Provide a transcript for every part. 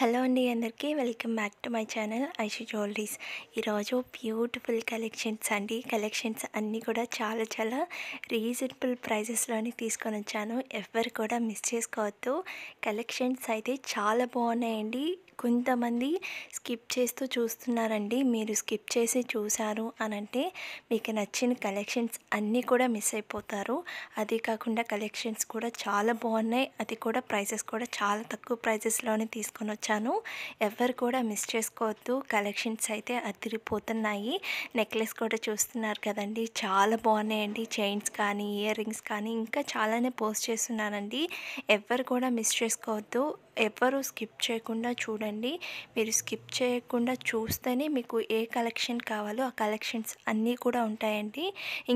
Hello అండి అందరికీ welcome back to my channel Aishi jewelleries. ఈరోజు బ్యూటిఫుల్ కలెక్షన్స్ అండి. కలెక్షన్స్ అన్నీ కూడా చాలా చాలా రీజనబుల్ ప్రైజెస్లోనే తీసుకొని వచ్చాను. ఎవ్వరు కూడా మిస్ చేసుకోవద్దు. కలెక్షన్స్ అయితే చాలా బాగున్నాయండి. కొంతమంది స్కిప్ చేస్తూ చూస్తున్నారండి. మీరు స్కిప్ చేసి చూసారు అని అంటే మీకు నచ్చిన కలెక్షన్స్ అన్నీ కూడా మిస్ అయిపోతారు. అది కాకుండా కలెక్షన్స్ కూడా చాలా బాగున్నాయి. అది కూడా ప్రైసెస్ కూడా చాలా తక్కువ ప్రైజెస్లోనే తీసుకొని వచ్చాను. ఎవ్వరు కూడా మిస్ చేసుకోవద్దు. కలెక్షన్స్ అయితే అదిరిపోతున్నాయి. నెక్లెస్ కూడా చూస్తున్నారు కదండి, చాలా బాగున్నాయండి. చైన్స్ కానీ ఇయర్ రింగ్స్ కానీ ఇంకా చాలానే పోస్ట్ చేస్తున్నానండి. ఎవ్వరు కూడా మిస్ చేసుకోవద్దు. ఎవ్వరూ స్కిప్ చేయకుండా చూడండి. మీరు స్కిప్ చేయకుండా చూస్తేనే మీకు ఏ కలెక్షన్ కావాలో ఆ కలెక్షన్స్ అన్నీ కూడా ఉంటాయండి.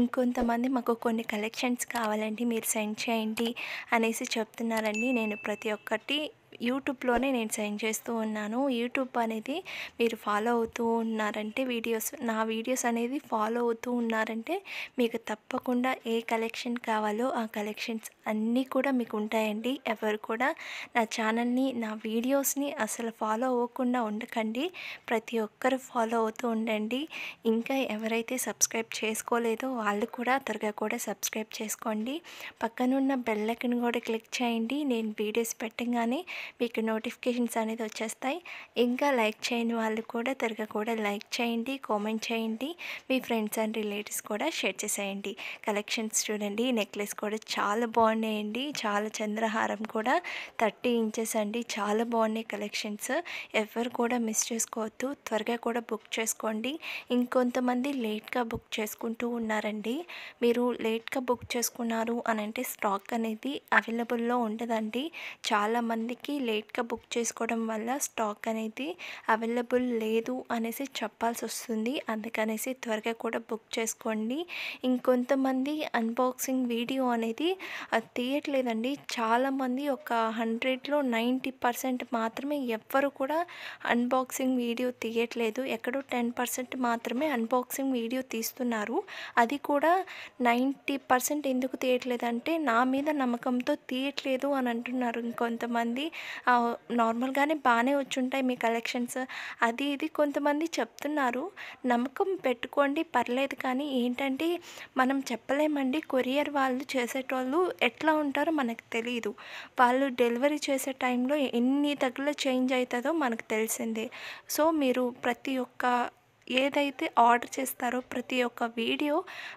ఇంకొంతమంది మాకు కొన్ని కలెక్షన్స్ కావాలండి, మీరు సెండ్ చేయండి అనేసి చెప్తున్నారండి. నేను ప్రతి ఒక్కటి యూట్యూబ్లోనే నేను సెండ్ చేస్తూ ఉన్నాను. యూట్యూబ్ అనేది మీరు ఫాలో అవుతూ ఉన్నారంటే నా వీడియోస్ అనేది ఫాలో అవుతూ ఉన్నారంటే మీకు తప్పకుండా ఏ కలెక్షన్ కావాలో ఆ కలెక్షన్స్ అన్నీ కూడా మీకు ఉంటాయండి. ఎవరు కూడా నా ఛానల్ని, నా వీడియోస్ని అసలు ఫాలో అవ్వకుండా ఉండకండి. ప్రతి ఒక్కరు ఫాలో అవుతూ ఉండండి. ఇంకా ఎవరైతే సబ్స్క్రైబ్ చేసుకోలేదో వాళ్ళు కూడా త్వరగా కూడా సబ్స్క్రైబ్ చేసుకోండి. పక్కనున్న బెల్ ఐకాన్ కూడా క్లిక్ చేయండి. నేను వీడియోస్ పెట్టగానే మీకు నోటిఫికేషన్స్ అనేది వచ్చేస్తాయి. ఇంకా లైక్ చేయని వాళ్ళు కూడా త్వరగా కూడా లైక్ చేయండి, కామెంట్ చేయండి. మీ ఫ్రెండ్స్ అండ్ రిలేటివ్స్ కూడా షేర్ చేసేయండి. కలెక్షన్స్ చూడండి. నెక్లెస్ కూడా చాలా బాగున్నాయండి. చాలా చంద్రహారం కూడా 30 ఇంచెస్ అండి. చాలా బాగున్నాయి కలెక్షన్స్. ఎవరు కూడా మిస్ చేసుకోవద్దు. త్వరగా కూడా బుక్ చేసుకోండి. ఇంకొంతమంది లేట్గా బుక్ చేసుకుంటూ ఉన్నారండి. మీరు లేట్గా బుక్ చేసుకున్నారు అని అంటే స్టాక్ అనేది అవైలబుల్లో ఉండదండి. చాలామందికి లేట్గా బుక్ చేసుకోవడం వల్ల స్టాక్ అనేది అవైలబుల్ లేదు అనేసి చెప్పాల్సి వస్తుంది. అందుకనేసి త్వరగా కూడా బుక్ చేసుకోండి. ఇంకొంతమంది అన్బాక్సింగ్ వీడియో అనేది తీయట్లేదండి. చాలామంది ఒక 100లో 90% మాత్రమే ఎవ్వరు కూడా అన్బాక్సింగ్ వీడియో తీయట్లేదు. ఎక్కడో 10% మాత్రమే అన్బాక్సింగ్ వీడియో తీస్తున్నారు. అది కూడా 90% ఎందుకు తీయట్లేదంటే నా మీద నమ్మకంతో తీయట్లేదు అని అంటున్నారు. ఇంకొంతమంది నార్మల్గానే బాగానే వచ్చుంటాయి మీ కలెక్షన్స్ అది ఇది కొంతమంది చెప్తున్నారు. నమ్మకం పెట్టుకోండి, పర్లేదు. కానీ ఏంటంటే మనం చెప్పలేమండి. కొరియర్ వాళ్ళు చేసేటోళ్ళు ఎట్లా ఉంటారో మనకు తెలియదు. వాళ్ళు డెలివరీ చేసే టైంలో ఎన్ని దగ్గరలో చేంజ్ అవుతుందో మనకు తెలిసిందే. సో మీరు ప్రతి ఒక్క ఏదైతే ఆర్డర్ చేస్తారో ప్రతి ఒక్క వీడియో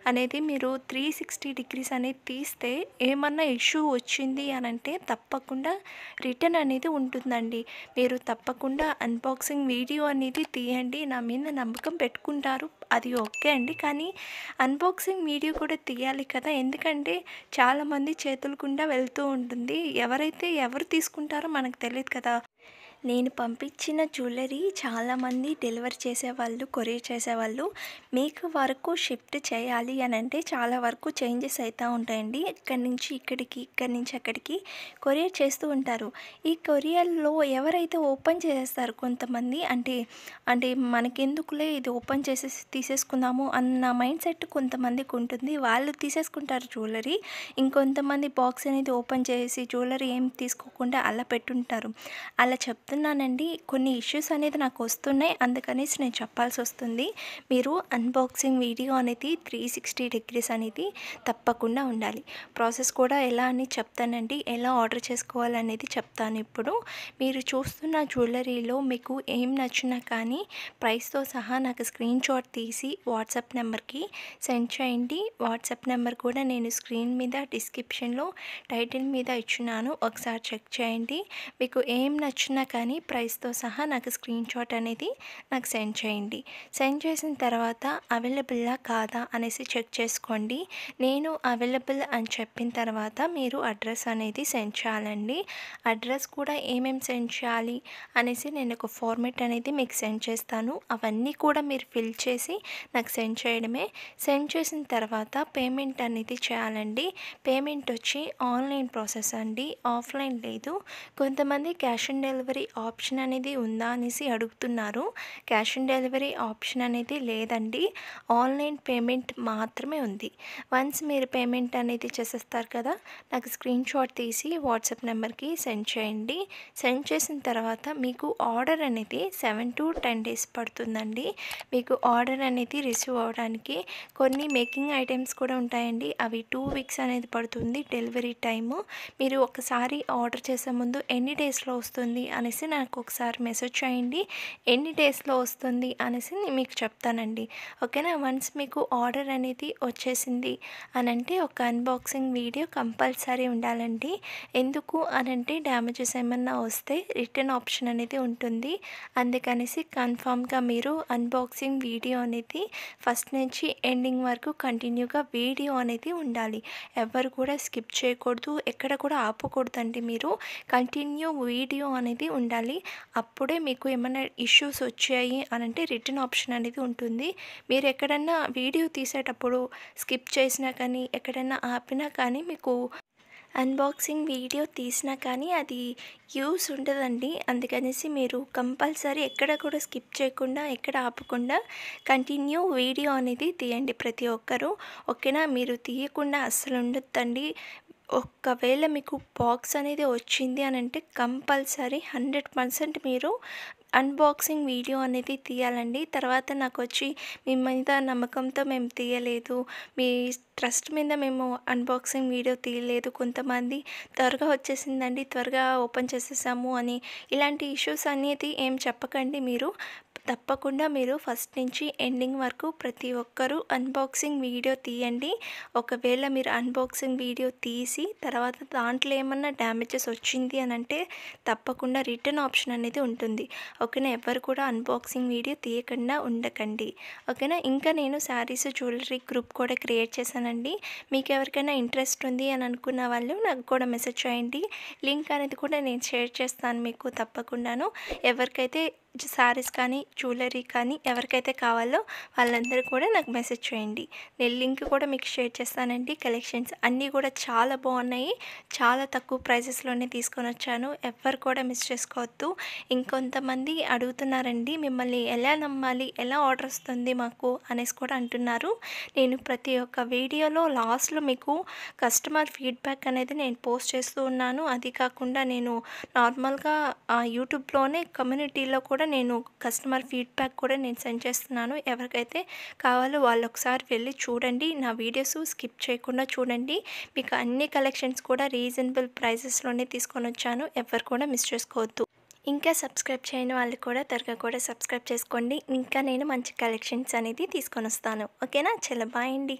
అనేది మీరు 360 డిగ్రీస్ అనేది తీస్తే ఏమన్నా ఇష్యూ వచ్చింది అని అంటే తప్పకుండా రిటర్న్ అనేది ఉంటుందండి. మీరు తప్పకుండా అన్బాక్సింగ్ వీడియో అనేది తీయండి. నా మీద నమ్మకం పెట్టుకుంటారు, అది ఓకే అండి. కానీ అన్బాక్సింగ్ వీడియో కూడా తీయాలి కదా, ఎందుకంటే చాలామంది చేతుల గుండా వెళ్తూ ఉంటుంది. ఎవరు తీసుకుంటారో మనకు తెలియదు కదా. నేను పంపించిన జ్యువెలరీ చాలామంది డెలివరీ చేసేవాళ్ళు, కొరియర్ చేసేవాళ్ళు మీకు వరకు షిఫ్ట్ చేయాలి అని అంటే చాలా వరకు చేంజెస్ అవుతూ ఉంటాయండి. ఇక్కడి నుంచి ఇక్కడికి, ఇక్కడి నుంచి అక్కడికి కొరియర్ చేస్తూ ఉంటారు. ఈ కొరియర్లో ఎవరైతే ఓపెన్ చేసేస్తారు కొంతమంది, అంటే మనకెందుకులే ఇది ఓపెన్ చేసేసి తీసేసుకుందాము అన్న మైండ్ సెట్ కొంతమందికి ఉంటుంది. వాళ్ళు తీసేసుకుంటారు జ్యువెలరీ. ఇంకొంతమంది బాక్స్ అనేది ఓపెన్ చేసి జ్యువెలరీ ఏం తీసుకోకుండా అలా పెట్టుంటారు. అలా చెప్తున్నానండి. కొన్ని ఇష్యూస్ అనేది నాకు వస్తున్నాయి, అందుకనేసి నేను చెప్పాల్సి వస్తుంది. మీరు అన్బాక్సింగ్ వీడియో అనేది 360 డిగ్రీస్ అనేది తప్పకుండా ఉండాలి. ప్రాసెస్ కూడా ఎలా అని చెప్తానండి, ఎలా ఆర్డర్ చేసుకోవాలనేది చెప్తాను. ఇప్పుడు మీరు చూస్తున్న జ్యువెలరీలో మీకు ఏం నచ్చినా కానీ ప్రైస్తో సహా నాకు స్క్రీన్ షాట్ తీసి వాట్సాప్ నెంబర్కి సెండ్ చేయండి. వాట్సాప్ నెంబర్ కూడా నేను స్క్రీన్ మీద డిస్క్రిప్షన్లో టైటిల్ మీద ఇచ్చున్నాను, ఒకసారి చెక్ చేయండి. మీకు ఏం నచ్చినా కానీ ప్రైస్తో సహా నాకు స్క్రీన్ షాట్ అనేది నాకు సెండ్ చేయండి. సెండ్ చేసిన తర్వాత అవైలబుల్లా కాదా అనేసి చెక్ చేసుకోండి. నేను అవైలబుల్ అని చెప్పిన తర్వాత మీరు అడ్రస్ అనేది సెండ్ చేయాలండి. అడ్రస్ కూడా ఏమేమి సెండ్ చేయాలి అనేసి నేను ఒక ఫార్మేట్ అనేది మీకు సెండ్ చేస్తాను. అవన్నీ కూడా మీరు ఫిల్ చేసి నాకు సెండ్ చేయడమే. సెండ్ చేసిన తర్వాత పేమెంట్ అనేది చేయాలండి. పేమెంట్ వచ్చి ఆన్లైన్ ప్రాసెస్ అండి, ఆఫ్లైన్ లేదు. కొంతమంది క్యాష్ ఆన్ డెలివరీ ఆప్షన్ అనేది ఉందా అనేసి అడుగుతున్నారు. క్యాష్ ఆన్ డెలివరీ ఆప్షన్ అనేది లేదండి. ఆన్లైన్ పేమెంట్ మాత్రమే ఉంది. వన్స్ మీరు పేమెంట్ అనేది చేసేస్తారు కదా, నాకు స్క్రీన్‌షాట్ తీసి వాట్సాప్ నెంబర్‌కి సెండ్ చేయండి. సెండ్ చేసిన తర్వాత మీకు ఆర్డర్ అనేది 7-10 డేస్ పడుతుందండి. మీకు ఆర్డర్ అనేది రిసీవ్ అవ్వడానికి కొన్ని మేకింగ్ ఐటెమ్స్ కూడా ఉంటాయండి. అవి 2 వీక్స్ అనేది పడుతుంది డెలివరీ టైము. మీరు ఒకసారి ఆర్డర్ చేసే ముందు ఎన్ని డేస్‌లో వస్తుంది అనేసి నాకు ఒకసారి మెసేజ్ చేయండి. ఎన్ని డేస్‌లో వస్తుంది అనేసి నేను మీకు చెప్తానండి. ఓకేనా. వన్స్ మీకు ఆర్డర్ అనేది వచ్చేసింది అనంటే ఒక అన్బాక్సింగ్ వీడియో కంపల్సరీ ఉండాలండి. ఎందుకు అనంటే డ్యామేజెస్ ఏమన్నా వస్తే రిటర్న్ ఆప్షన్ అనేది ఉంటుంది. అందుకనేసి కన్ఫామ్‌గా మీరు అన్బాక్సింగ్ వీడియో అనేది ఫస్ట్ నుంచి ఎండింగ్ వరకు కంటిన్యూగా వీడియో అనేది ఉండాలి. ఎవ్వరు కూడా స్కిప్ చేయకూడదు. ఎక్కడ కూడా ఆపకూడదండి. మీరు కంటిన్యూ వీడియో అనేది ఉండాలి. అప్పుడే మీకు ఏమైనా ఇష్యూస్ వచ్చాయి అనంటే రిటర్న్ ఆప్షన్ అనేది ఉంటుంది. మీరు ఎక్కడన్నా వీడియో తీసేటప్పుడు స్కిప్ చేసినా కానీ, ఎక్కడన్నా ఆపినా కానీ మీకు అన్బాక్సింగ్ వీడియో తీసినా కానీ అది యూస్ ఉండదండి. అందుకనేసి మీరు కంపల్సరీ ఎక్కడ కూడా స్కిప్ చేయకుండా, ఎక్కడ ఆపకుండా కంటిన్యూ వీడియో అనేది తీయండి ప్రతి ఒక్కరూ. ఓకేనా. మీరు తీయకుండా అస్సలు ఉండొద్దండి. ఒకవేళ మీకు బాక్స్ అనేది వచ్చింది అనంటే కంపల్సరీ 100% మీరు అన్బాక్సింగ్ వీడియో అనేది తీయాలండి. తర్వాత నాకొచ్చి మీ మీద నమ్మకంతో మేము తీయలేదు, మీ ట్రస్ట్ మీద మేము అన్బాక్సింగ్ వీడియో తీయలేదు, కొంతమంది త్వరగా వచ్చేసిందండి, త్వరగా ఓపెన్ చేసేసాము అని ఇలాంటి ఇష్యూస్ అనేది ఏం చెప్పకండి మీరు. తప్పకుండా మీరు ఫస్ట్ నుంచి ఎండింగ్ వరకు ప్రతి ఒక్కరూ అన్బాక్సింగ్ వీడియో తీయండి. ఒకవేళ మీరు అన్బాక్సింగ్ వీడియో తీసి తర్వాత దాంట్లో ఏమన్నా డ్యామేజెస్ వచ్చింది అనంటే తప్పకుండా రిటర్న్ ఆప్షన్ అనేది ఉంటుంది. ఓకేనా. ఎవ్వరు కూడా అన్బాక్సింగ్ వీడియో తీయకుండా ఉండకండి. ఓకేనా. ఇంకా నేను శారీస్ జ్యువెలరీ గ్రూప్ కూడా క్రియేట్ చేశానండి. మీకు ఎవరికైనా ఇంట్రెస్ట్ ఉంది అని అనుకున్న వాళ్ళు నాకు కూడా మెసేజ్ చేయండి. లింక్ అనేది కూడా నేను షేర్ చేస్తాను మీకు తప్పకుండాను. ఎవరికైతే శారీస్ కానీ, జ్యువెలరీ కానీ ఎవరికైతే కావాలో వాళ్ళందరూ కూడా నాకు మెసేజ్ చేయండి. నేను లింక్ కూడా మీకు షేర్ చేస్తానండి. కలెక్షన్స్ అన్నీ కూడా చాలా బాగున్నాయి. చాలా తక్కువ ప్రైజెస్‌లోనే తీసుకొనొచ్చాను. ఎవ్వరు కూడా మిస్ చేసుకోవద్దు. ఇంకొంతమంది అడుగుతున్నారండి, మిమ్మల్ని ఎలా నమ్మాలి, ఎలా ఆర్డర్ వస్తుంది మాకు అనేసి కూడా అంటున్నారు. నేను ప్రతి ఒక్క వీడియోలో లాస్ట్‌లో మీకు కస్టమర్ ఫీడ్బ్యాక్ అనేది నేను పోస్ట్ చేస్తూ ఉన్నాను. అది కాకుండా నేను నార్మల్‌గా యూట్యూబ్‌లోనే కమ్యూనిటీలో కూడా నేను కస్టమర్ ఫీడ్బ్యాక్ కూడా నేను సెండ్ చేస్తున్నాను. ఎవరికైతే కావాలో వాళ్ళు ఒకసారి వెళ్ళి చూడండి. నా వీడియోస్ స్కిప్ చేయకుండా చూడండి. మీకు అన్ని కలెక్షన్స్ కూడా రీజనబుల్ ప్రైజెస్‌లోనే తీసుకొనొచ్చాను. ఎవ్వరు కూడా మిస్ చేసుకోవద్దు. ఇంకా సబ్స్క్రైబ్ చేయని వాళ్ళు కూడా త్వరగా కూడా సబ్స్క్రైబ్ చేసుకోండి. ఇంకా నేను మంచి కలెక్షన్స్ అనేది తీసుకొనొస్తాను. ఓకేనా. చలో బాయ్ అండి.